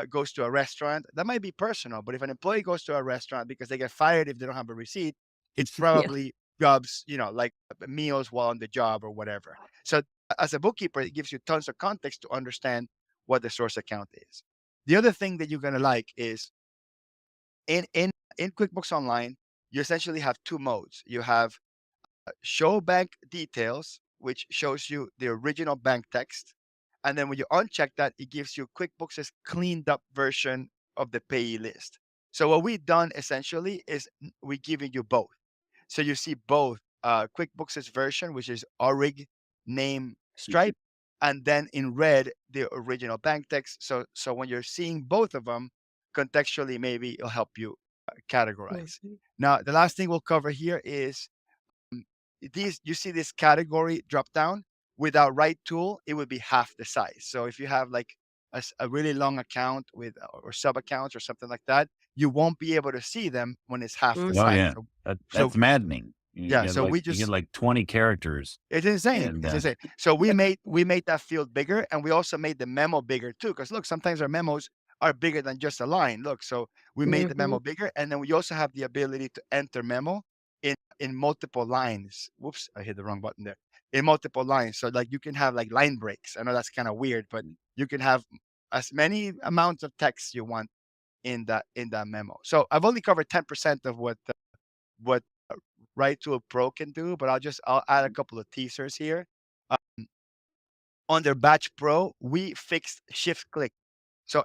goes to a restaurant, that might be personal. But if an employee goes to a restaurant because they get fired if they don't have a receipt, it's probably jobs, like meals while on the job or whatever. So as a bookkeeper, it gives you tons of context to understand what the source account is. The other thing that you're gonna like is in QuickBooks Online, you essentially have two modes. You have show bank details, which shows you the original bank text. And then when you uncheck that, it gives you QuickBooks' cleaned up version of the payee list. So what we've done essentially is we're giving you both. So you see both QuickBooks' version, which is ORIG name stripe, and then in red, the original bank text. So when you're seeing both of them, contextually, maybe it'll help you categorize. Now, the last thing we'll cover here is you see this category drop down. Without RightTool, it would be half the size. So if you have like a really long account with or sub accounts or something like that, you won't be able to see them when it's half the Oh size. yeah, So, that's maddening. yeah, so we you get just like 20 characters, it's insane. and It's insane. So we made that field bigger, and we also made the memo bigger too. Because look, sometimes our memos are bigger than just a line. Look, so we made the memo bigger, and then we also have the ability to enter memo in multiple lines. Whoops, I hit the wrong button there. In multiple lines, so like you can have like line breaks. I know that's kind of weird, but you can have as many amounts of text you want in that memo. So I've only covered 10% of what RightTool Pro can do, but I'll add a couple of teasers here. Under Batch Pro, we fixed shift click. So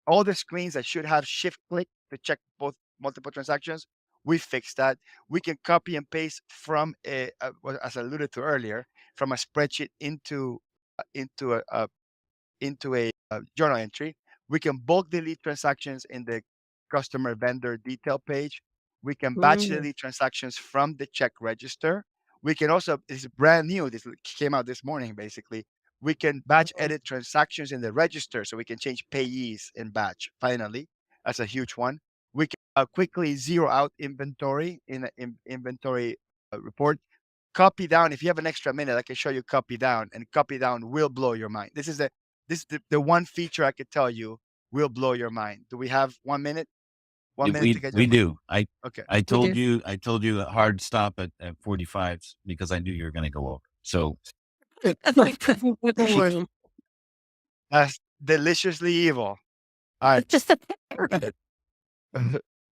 all the screens that should have shift click to check both multiple transactions, we fixed that. We can copy and paste from as I alluded to earlier, from a spreadsheet into a journal entry. We can bulk delete transactions in the customer vendor detail page. We can batch delete transactions from the check register. We can also, this is brand new, this came out this morning basically. We can batch edit transactions in the register, so we can change payees in batch. Finally, that's a huge one. We can quickly zero out inventory in an inventory report. Copy down. If you have an extra minute, I can show you copy down, and copy down will blow your mind. This is the one feature I could tell you will blow your mind. Do we have 1 minute? 1 minute to get we do. Okay. I told you a hard stop at 45 because I knew you were going to go over. So That's deliciously evil. All right.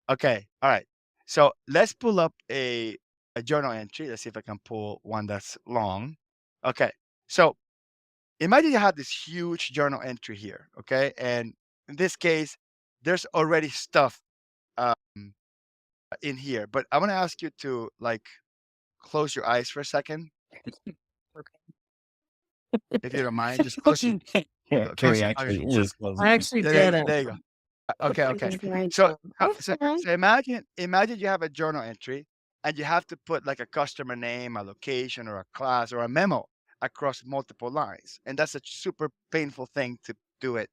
Okay. All right. So let's pull up a journal entry. Let's see if I can pull one that's long. Okay. So imagine you have this huge journal entry here, okay? And in this case, there's already stuff in here, but I'm gonna ask you to like close your eyes for a second, if you don't mind. Just close your Yeah, close Carrie your okay. actually is closing. I actually There, did it. there you go. Okay, okay. Okay. So, so imagine you have a journal entry and you have to put like a customer name, a location, or a class, or a memo across multiple lines, and that's a super painful thing to do it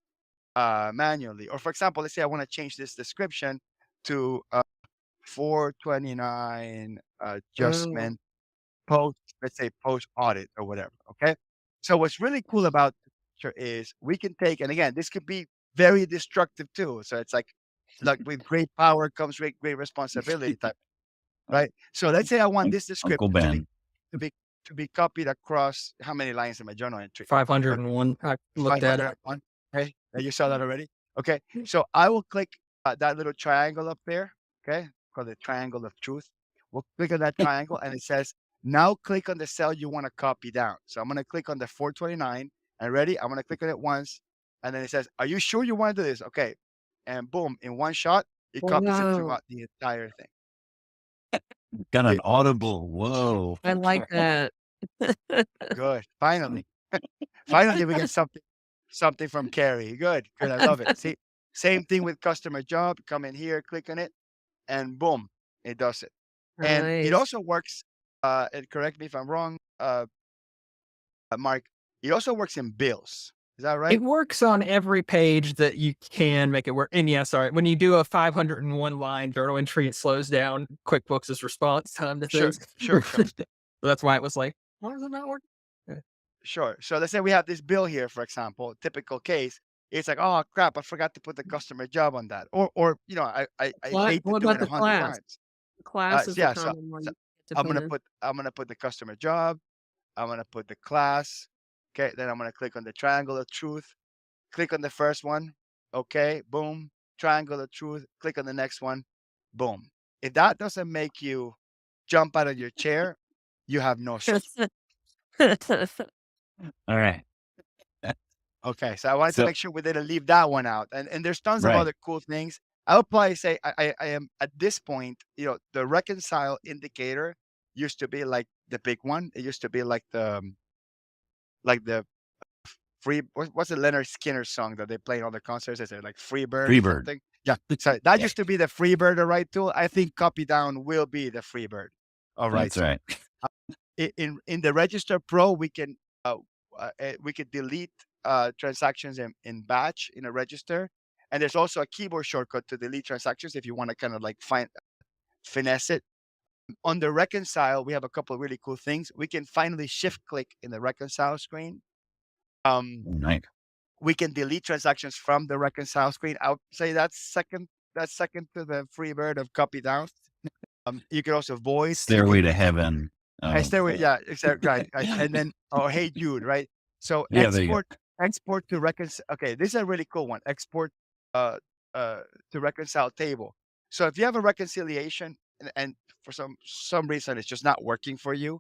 manually. Or for example, let's say I want to change this description to 429 Oh, adjustment post, let's say post audit or whatever. Okay. So what's really cool about the picture is we can take, and again, this could be very destructive too. So it's like with great power comes great responsibility type, right? So let's say I want this Uncle description Ben. to be to be copied across how many lines in my journal entry? 501. I looked at it. 501. Okay. You saw that already. Okay. So I will click that little triangle up there. Okay. Called the triangle of truth. We'll click on that triangle and it says, now click on the cell you want to copy down. So I'm going to click on the 429 and ready. I'm going to click on it once. And then it says, are you sure you want to do this? Okay. And boom, in one shot, it copies it wow. throughout the entire thing. Got an It- audible. Whoa. I like that. Good. Finally. Finally, we get something from Carrie. Good. Good. I love it. See, same thing with customer job. Come in here, click on it, and boom, it does it. And it Nice. also works, and correct me if I'm wrong, Mark, it also works in bills. Is that right? It works on every page that you can make it work. And yeah, sorry, when you do a 501 line journal entry, it slows down QuickBooks' response time to Sure, things. sure. So that's why it was like, why does it not work? Sure. So let's say we have this bill here, for example, typical case. It's like, oh crap, I forgot to put the customer job on that. Or I hate to What do about it the 100 class? times. The class is a Yeah, so, common one so you get to put in. I'm gonna put the customer job. I'm gonna put the class. Okay, then I'm gonna click on the triangle of truth. Click on the first one. Okay, boom. Triangle of truth. Click on the next one. Boom. If that doesn't make you jump out of your chair, you have no soul. All right. Okay, so I wanted to So, make sure we didn't leave that one out. And there's tons of right. other cool things. I would probably say I am at this point, the reconcile indicator used to be like the big one. It used to be like the what's the Leonard Skinner song that they play in all the concerts? Is it like Free Bird or Freebird. something? Yeah. So that Yeah, used to be the Free Bird or Right Tool. I think copy down will be the Free Bird or Right that's Tool. right. In the Register Pro, we could delete transactions in batch in a register, and there's also a keyboard shortcut to delete transactions if you want to kind of like finesse it. On the reconcile, we have a couple of really cool things. We can finally shift click in the reconcile screen. Nice. We can delete transactions from the reconcile screen. I would say that's second to the Freebird of copy down. You can also void. Stairway to Heaven. I stairway, yeah, exactly. Right. And then, oh, hey Jude, right? So Yeah, there you go. export to reconcile. Okay, this is a really cool one. Export uh, to reconcile table. So if you have a reconciliation and for some reason it's just not working for you,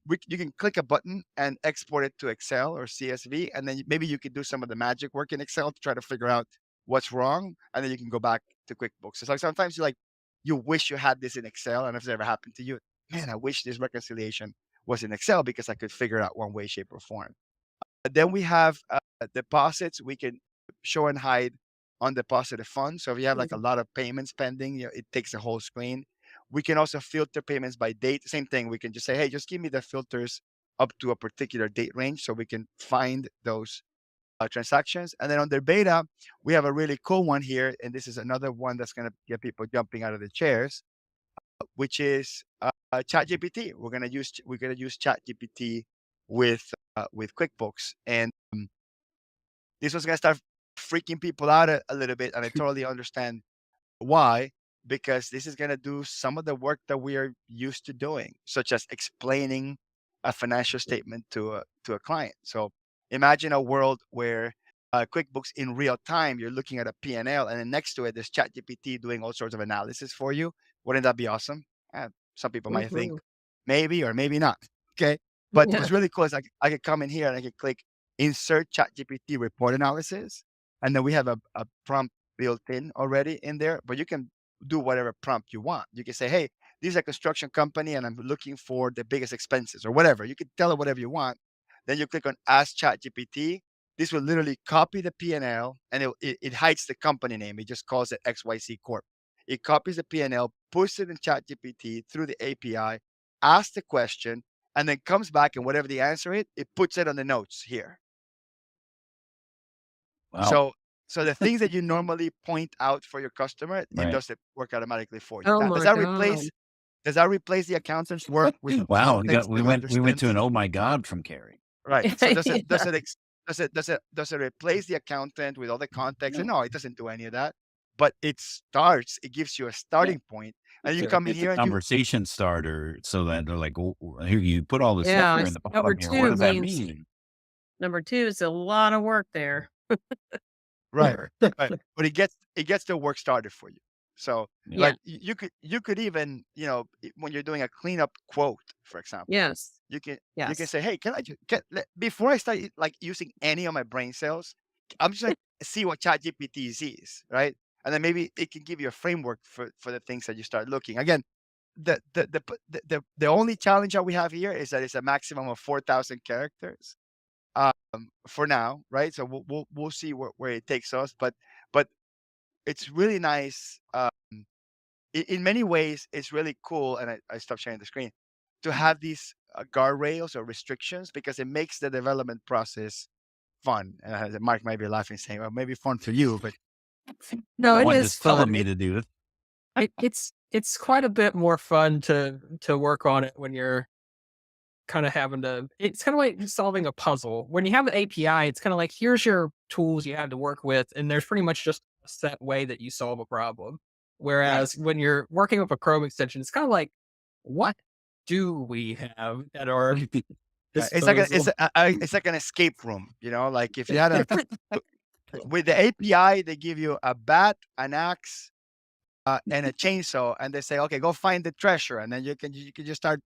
you can click a button and export it to Excel or CSV, and then maybe you can do some of the magic work in Excel to try to figure out what's wrong, and then you can go back to QuickBooks. It's like sometimes you wish you had this in Excel, and if it's ever happened to you, man, I wish this reconciliation was in Excel because I could figure it out one way, shape, or form. Then we have deposits. We can show and hide undeposited funds. So if you have like a lot of payments pending, it takes the whole screen. We can also filter payments by date. Same thing. We can just say, hey, just give me the filters up to a particular date range so we can find those transactions. And then under beta, we have a really cool one here. And this is another one that's going to get people jumping out of the chairs, which is ChatGPT. We're gonna use ChatGPT with QuickBooks, and this was gonna start freaking people out a little bit, and I totally understand why, because this is gonna do some of the work that we are used to doing, such as explaining a financial statement to a client. So imagine a world where QuickBooks in real time, you're looking at a P&L, and then next to it, there's ChatGPT doing all sorts of analysis for you. Wouldn't that be awesome? Some people might think Mhm. maybe or maybe not. Okay. But Yeah. what's really cool is I could come in here and I could click insert ChatGPT report analysis, and then we have a prompt built in already in there, but you can do whatever prompt you want. You can say, hey, this is a construction company and I'm looking for the biggest expenses or whatever. You can tell it whatever you want. Then you click on Ask ChatGPT. This will literally copy the P&L, and it hides the company name. It just calls it XYZ Corp. It copies the P&L, puts it in ChatGPT through the API, asks the question, and then comes back, and whatever the answer is, it puts it on the notes here. Wow. So the things that you normally point out for your customer, it Right. does it work automatically for you. Oh Now, my does that God. replace the accountant's work with Wow. context We to went to understand? an oh my God from Carrie. Right. So does it Yeah. does it replace the accountant with all the context? And No. no, it doesn't do any of that. But it gives you a Yeah. starting point, and you come in It's a here and you conversation starter so that they're like, oh, here you put all this stuff Yeah, here in it's the number bottom here. What 2 does that means mean? number 2 is a lot of work there. right. Sure. Right. But it gets the work started for you. So Yeah. like you could even, when you're doing a cleanup quote, for example, Yes. you can Yes. say, hey, can I just before I start like using any of my brain cells, I'm just like see what ChatGPT sees, right? And then maybe it can give you a framework for the things that you start looking. Again, the only challenge that we have here is that it's a maximum of 4,000 characters for now, right? So we'll see where it takes us, but it's really nice. In many ways, it's really cool, and I stopped sharing the screen to have these guardrails or restrictions because it makes the development process fun. Mark might be laughing, saying, "Well, maybe fun for you," but No, No it one is is telling fun. me to do it. It's quite a bit more fun to work on it when you're kind of having to. It's kind of like solving a puzzle. When you have an API, it's kind of like here's your tools you have to work with, and there's pretty much just a set way that you solve a problem. right. Whereas when you're working with a Chrome extension, it's kind of like, what do we have at our It's like disposal? it's like an escape room, like if you had with the API, they give you a bat, an axe, and a chainsaw, and they say, okay, go find the treasure, and then you can just start,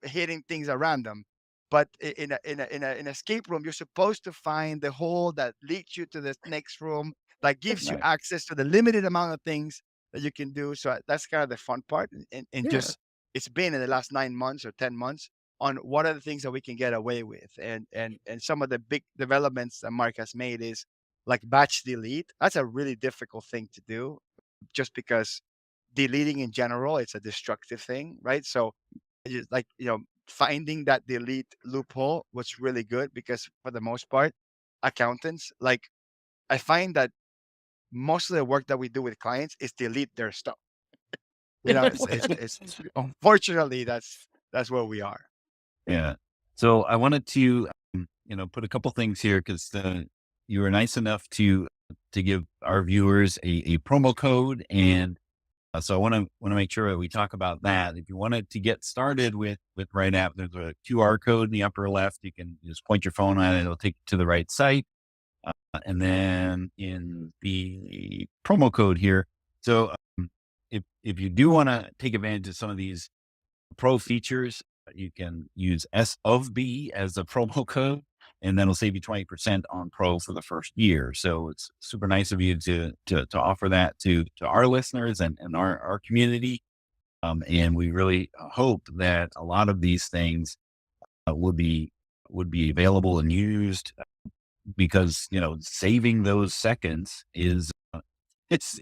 hitting things at random. But in an escape room, you're supposed to find the hole that leads you to the next room, that gives you Right. access to the limited amount of things that you can do. So that's kind of the fun part, and Yeah. just it's been in the last 9 months or 10 months on what are the things that we can get away with, and some of the big developments that Mark has made is like batch delete. That's a really difficult thing to do just because deleting in general, it's a destructive thing, right? So like, finding that delete loophole was really good because for the most part, accountants, like I find that most of the work that we do with clients is delete their stuff. It's unfortunately that's where we are. Yeah. So I wanted to, put a couple things here because you were nice enough to give our viewers a promo code, and so I want to make sure that we talk about that. If you wanted to get started with Right App, there's a QR code in the upper left. You can just point your phone at it; it'll take you to the right site. And then in the promo code here, so if you do want to take advantage of some of these pro features, you can use S of B as a promo code, and that'll save you 20% on pro for the first year. So it's super nice of you to offer that to our listeners and our community. And we really hope that a lot of these things would be available and used because, saving those seconds is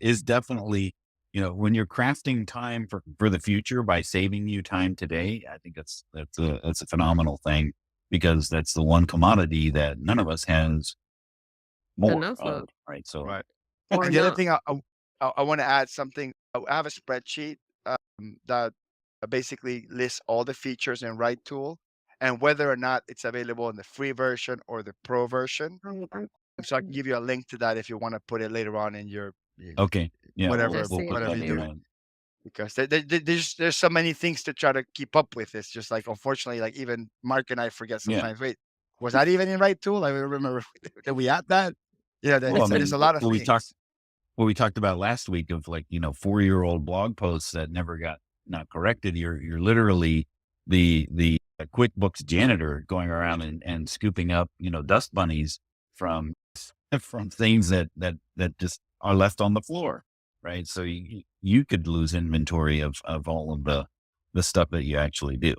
is definitely, when you're crafting time for the future by saving you time today, I think that's a phenomenal thing because that's the one commodity that none of us has more Enough of, of. right? So Right. Or And the other not. thing I want to add something. I have a spreadsheet that basically lists all the features in RightTool and whether or not it's available in the free version or the pro version. So I can give you a link to that if you want to put it later on in your okay, yeah, whatever we'll see put if that you we in do. do. my Because there's so many things to try to keep up with. It's just like unfortunately, like even Mark and I forget yeah. sometimes. Wait, was that even in RightTool? I remember did we add that? Yeah, Well, I there's mean, a lot of what we talked things. what we talked about last week of like 4-year-old blog posts that never got not corrected. You're literally the a QuickBooks janitor going around and scooping up, dust bunnies from from things that just are left on the floor, right? So you could lose inventory of all of the stuff that you actually do,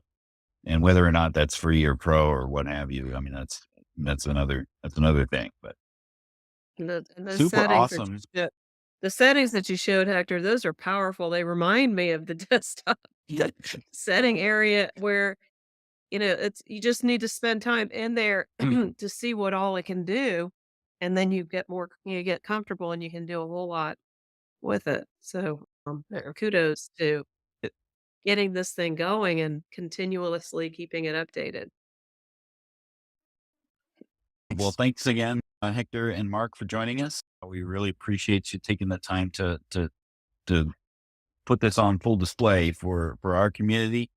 and whether or not that's free or pro or what have you. I mean, that's another thing, but And the super settings that awesome. the settings that you showed, Hector, those are powerful. They remind me of the desktop setting area where, it's you just need to spend time in there to see what all it can do, and then you get comfortable and you can do a whole lot with it. So, kudos to getting this thing going and continuously keeping it updated. Well, thanks again, Hector and Mark, for joining us. We really appreciate you taking the time to put this on full display for our community.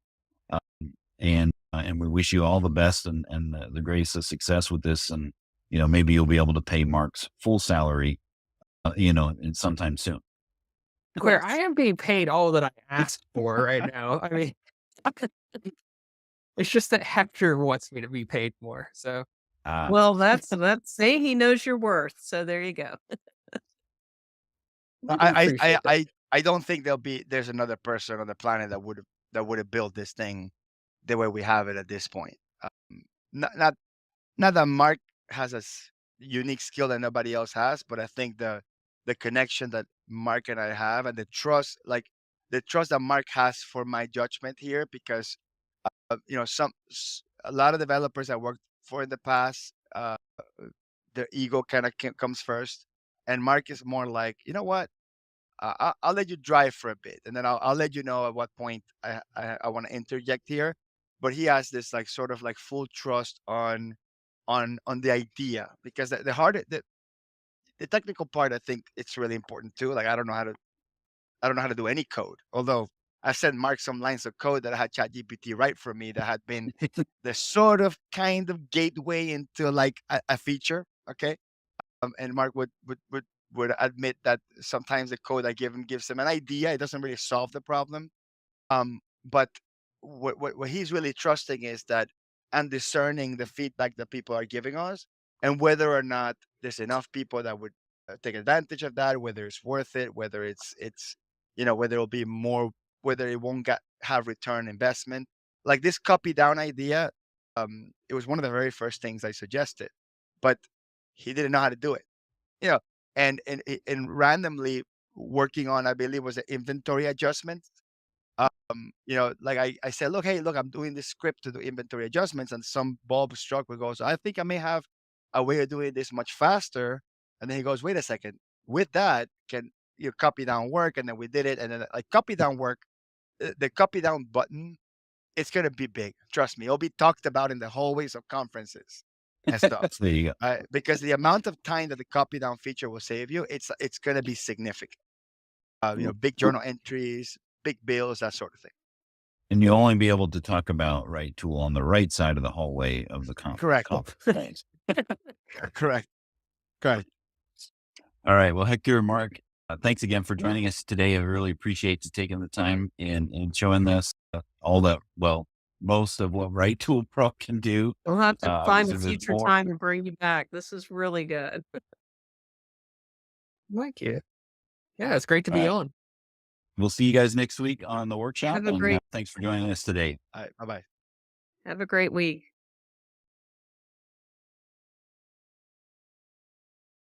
And we wish you all the best and the greatest of success with this. And, maybe you'll be able to pay Mark's full salary, in sometime soon. Where I am being paid all that I asked for right now. I mean, it's just that Hector wants me to be paid more. So Well, that's say he knows your worth. So there you go. I do appreciate that. I don't think there's another person on the planet that would have built this thing the way we have it at this point. Not that Mark has a unique skill that nobody else has, but I think the connection that Mark and I have, and the trust that Mark has for my judgment here, because a lot of developers I worked for in the past, their ego kind of comes first, and Mark is more like, you know what, I'll let you drive for a bit, and then I'll let you know at what point I want to interject here. But he has this like sort of like full trust on the idea, because the technical part, I think it's really important too. Like I don't know how to do any code, although I sent Mark some lines of code that I had ChatGPT write for me that had been the sort of kind of gateway into like a feature. Okay. And Mark would admit that sometimes the code I give him gives him an idea. It doesn't really solve the problem. But what he's really trusting is that and discerning the feedback that people are giving us, and whether or not there's enough people that would take advantage of that, whether it's worth it, whether it's whether it'll be more, whether it won't have return investment. Like this copy down idea, it was one of the very first things I suggested, but he didn't know how to do it. You know, and randomly working on, I believe, was an inventory adjustment. Like I said, look, hey, look, I'm doing this script to do inventory adjustments, and some bulb struck with goes, I think I may have a way of doing this much faster. And then he goes, wait a second, with that, can you copy down work? And then we did it, and then like copy down work, the copy down button, it's gonna be big. Trust me, it'll be talked about in the hallways of conferences and stuff. There you go. Because the amount of time that the copy down feature will save you, it's gonna be significant. Big journal entries, big bills, that sort of thing. And you'll only be able to talk about RightTool on the right side of the hallway of the Correct. conference. Correct. All right. Well, Hector and Mark, thanks again for joining us today. I really appreciate you taking the time and showing us most of what RightTool Pro can do. We'll have to find a there's future more. time and bring you back. This is really good. Thank you. Yeah, it's great to be on. We'll see you guys next week on the workshop. Have a great- Thanks for joining us today. All right. Bye-bye. Have a great week.